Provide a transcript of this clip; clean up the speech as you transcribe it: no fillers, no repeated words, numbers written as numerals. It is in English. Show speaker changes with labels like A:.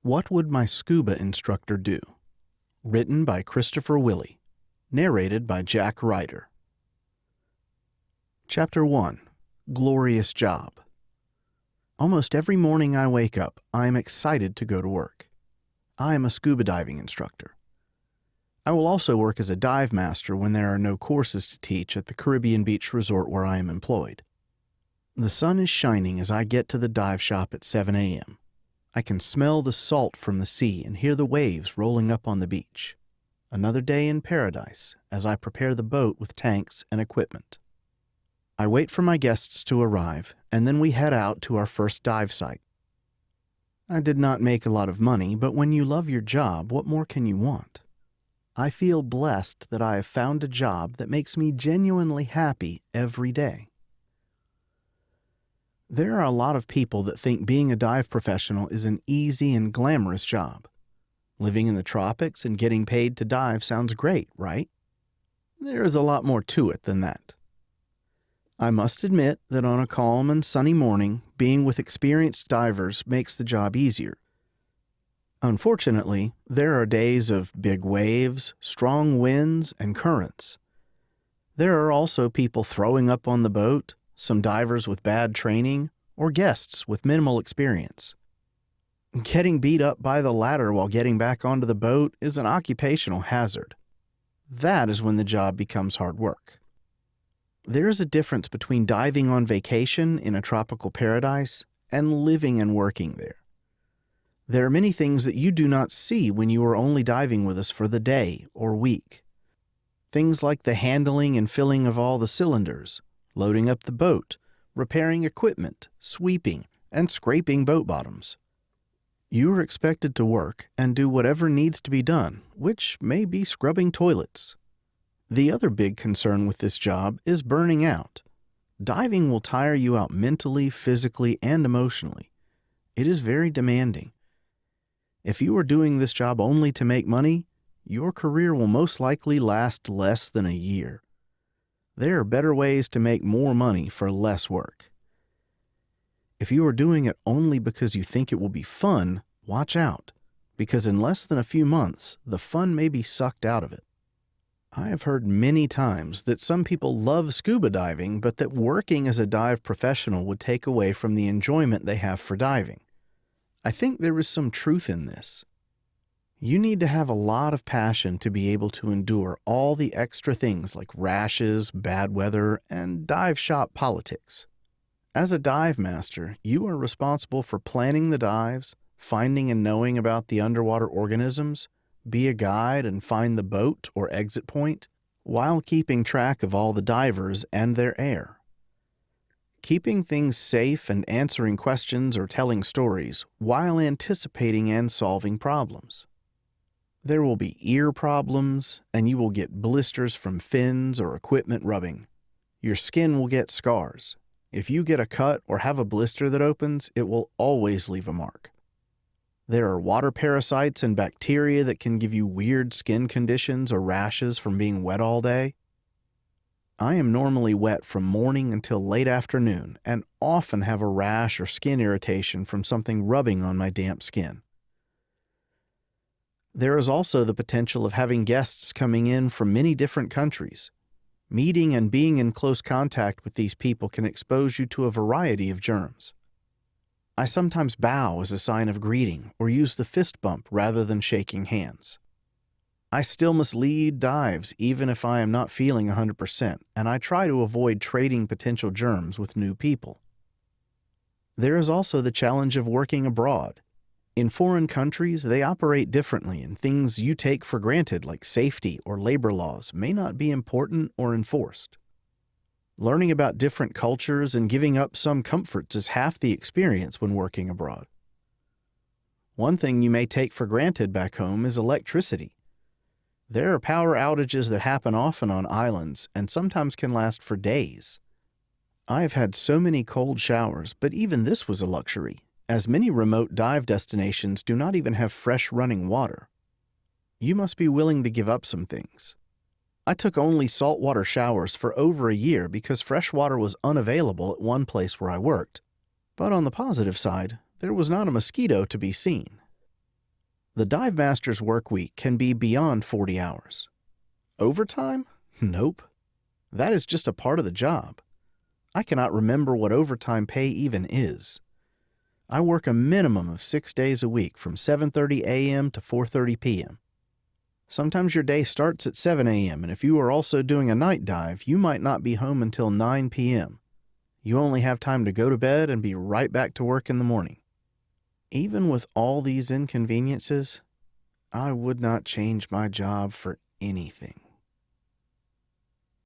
A: What Would My Scuba Instructor Do? Written by Christopher Willey. Narrated by Rhyder. Chapter 1. Glorious Job. Almost every morning I wake up, I am excited to go to work. I am a scuba diving instructor. I will also work as a dive master when there are no courses to teach at the Caribbean beach resort where I am employed. The sun is shining as I get to the dive shop at 7 a.m. I can smell the salt from the sea and hear the waves rolling up on the beach. Another day in paradise as I prepare the boat with tanks and equipment. I wait for my guests to arrive, and then we head out to our first dive site. I did not make a lot of money, but when you love your job, what more can you want? I feel blessed that I have found a job that makes me genuinely happy every day. There are a lot of people that think being a dive professional is an easy and glamorous job. Living in the tropics and getting paid to dive sounds great, right? There is a lot more to it than that. I must admit that on a calm and sunny morning, being with experienced divers makes the job easier. Unfortunately, there are days of big waves, strong winds, and currents. There are also people throwing up on the boat, some divers with bad training, or guests with minimal experience. Getting beat up by the ladder while getting back onto the boat is an occupational hazard. That is when the job becomes hard work. There is a difference between diving on vacation in a tropical paradise and living and working there. There are many things that you do not see when you are only diving with us for the day or week. Things like the handling and filling of all the cylinders, loading up the boat, repairing equipment, sweeping, and scraping boat bottoms. You are expected to work and do whatever needs to be done, which may be scrubbing toilets. The other big concern with this job is burning out. Diving will tire you out mentally, physically, and emotionally. It is very demanding. If you are doing this job only to make money, your career will most likely last less than a year. There are better ways to make more money for less work. If you are doing it only because you think it will be fun, watch out, because in less than a few months, the fun may be sucked out of it. I have heard many times that some people love scuba diving, but that working as a dive professional would take away from the enjoyment they have for diving. I think there is some truth in this. You need to have a lot of passion to be able to endure all the extra things like rashes, bad weather, and dive shop politics. As a dive master, you are responsible for planning the dives, finding and knowing about the underwater organisms, be a guide and find the boat or exit point, while keeping track of all the divers and their air. Keeping things safe and answering questions or telling stories while anticipating and solving problems. There will be ear problems, and you will get blisters from fins or equipment rubbing. Your skin will get scars. If you get a cut or have a blister that opens, it will always leave a mark. There are water parasites and bacteria that can give you weird skin conditions or rashes from being wet all day. I am normally wet from morning until late afternoon and often have a rash or skin irritation from something rubbing on my damp skin. There is also the potential of having guests coming in from many different countries. Meeting and being in close contact with these people can expose you to a variety of germs. I sometimes bow as a sign of greeting or use the fist bump rather than shaking hands. I still must lead dives even if I am not feeling 100%, and I try to avoid trading potential germs with new people. There is also the challenge of working abroad. In foreign countries, they operate differently, and things you take for granted like safety or labor laws may not be important or enforced. Learning about different cultures and giving up some comforts is half the experience when working abroad. One thing you may take for granted back home is electricity. There are power outages that happen often on islands and sometimes can last for days. I have had so many cold showers, but even this was a luxury, as many remote dive destinations do not even have fresh running water. You must be willing to give up some things. I took only saltwater showers for over a year because fresh water was unavailable at one place where I worked. But on the positive side, there was not a mosquito to be seen. The dive master's work week can be beyond 40 hours. Overtime? Nope. That is just a part of the job. I cannot remember what overtime pay even is. I work a minimum of 6 days a week from 7:30 a.m. to 4:30 p.m. Sometimes your day starts at 7 a.m., and if you are also doing a night dive, you might not be home until 9 p.m. You only have time to go to bed and be right back to work in the morning. Even with all these inconveniences, I would not change my job for anything.